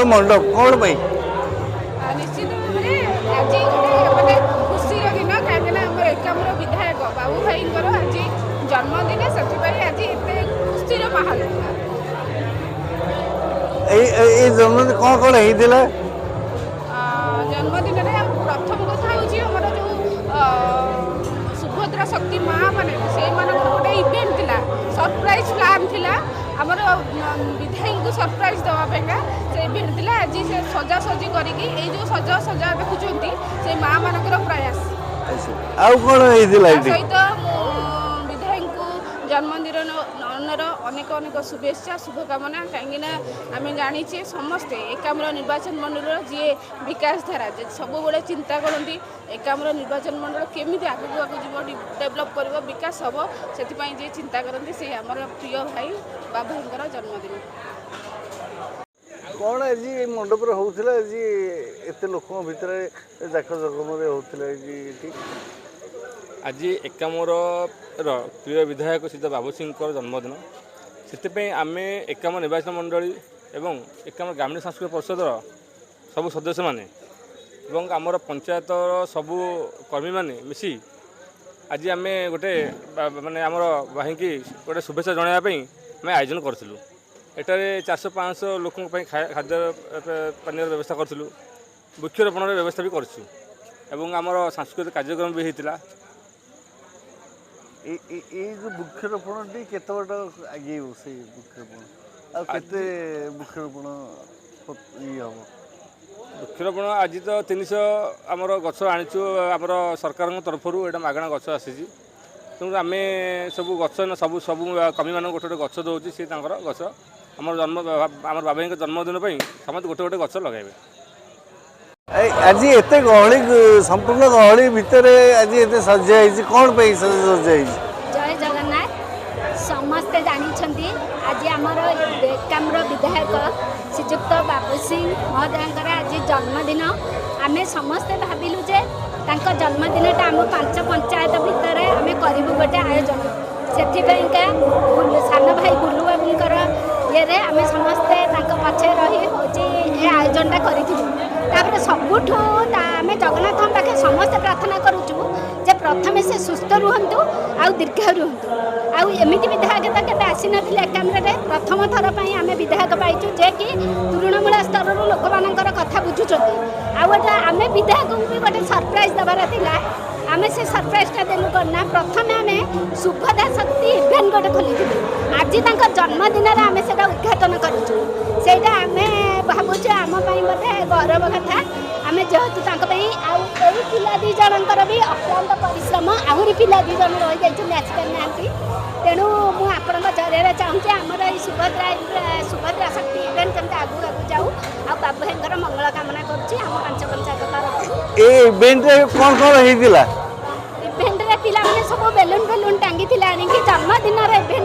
मंडप कौन भाई निश्चित भाव में आज गोटे मानते खुशी दिन कहीं एकाम्र विधायक बाबू भाई आज जन्मदिन से आज एत खुशी माहौल जन्मदिन कौन कौन होता जन्मदिन प्रथम कथा हूँ जो सुभद्रा शक्ति माँ मैंने से गोटे इवेंट थिला सरप्राइज प्लान थिला आमर विधायक को सरप्राइज देवापेगा से इवेंट थिला आज से सजासजी करके जो सजा सजा देखुं से माँ मानकर प्रयास सहित विधायक को जन्मदिन अनेक अनेक शुभेच्छा शुभकामना कहीं आम जाचे समस्ते एकाम्र निर्वाचन मंडल जी विकास धारा सब बड़े चिंता करती एकाम्र निर्वाचन मंडल केमी आगे आगे डेभलप कर विकास हम से जी चिंता करती से आम प्रिय भाई बाबा जन्मदिन कौन आज मंडप होता आज एत लोक भितर जाक जगम होता आज एकाम्र प्रिय विधायक सीध बाबू सिंह जन्मदिन से आम एकाम्र निर्वाचन मंडली एवं एकाम्र ग्रामीण सांस्कृतिक परिषद सबू सदस्य माने एवं आमर पंचायत सबू कर्मी माने मिसी आज आम गोटे माने आमर भाई की गोटे शुभेच्छा जनायापी आम आयोजन करूँ एटारे 400-500 लोक खाद्य पानी व्यवस्था करूँ वृक्षरोपण व्यवस्था भी करूँ आमर सांस्कृतिक कार्यक्रम भी होता जो वृक्षरोपण के आगे से वृक्षरोपण आते वृक्षरोपण ये हम वृक्षरोपण आज तो 300 आमर गछ आनीचु आमर सरकार तरफ यहाँ मागणा गछ आसी तेणु आम सब गछ सब सब कमी मान गोटे गोटे गछ दौर सी गछ आम जन्म आम बाबा जन्मदिन पर समस्त गोटे गोटे गछ लगे आज एत गहली संपूर्ण गहली भितर आज एत सजाई कौन पे सजाई जय जगन्नाथ समस्ते जानी आज आमर एकाम्र विधायक श्रीजुक्त बाबू सिंह महोदय आज जन्मदिन आम समस्ते भाविलु जे जन्मदिनटा आम 5 पंचायत भितर आम करूँ गोटे आयोजन से सान भाई बुलू बाबूर ये आम समस्ते पछे रही हूँ आयोजनटा कर सबुठ आम जगन्नाथ पाखे समस्ते प्रार्थना करुचु जे प्रथमे से सुस्थ रुहतु आउ दीर्घ रुहतु आमती विधायक तो के आसी ना एकाम्रे प्रथम थर पर आम विधायक पाइचु जे कि तृणमूल स्तर लोक मान कथा बुझुंट आम विधायक भी गोटे सरप्राइज देवार था आम से सरप्राइजटा देलु करना प्रथम आम सुभद्रा शक्ति इवेंट गोटे खोली आज जन्मदिन आम से उद्घाटन करूँ से आम भावुँ आम बोधे गौरव कथा आम जेहेतु आई पिला दी जनकर भी अक्लांत परिश्रम आहरी पिला दी जन रही जाती आसिपार ना तेणु मुझे जरिए चाहूँगी आमर ये सुभद्रा शक्ति इवेंट जमी आगू आगू जाऊ आ बाबू भाई मंगल कामना करुँच आम 5 पंचायत तरफ इवेंट कौन कौन होता इवेंट रे पिला माने सब बेलून टांगी जन्मदिन इवेंट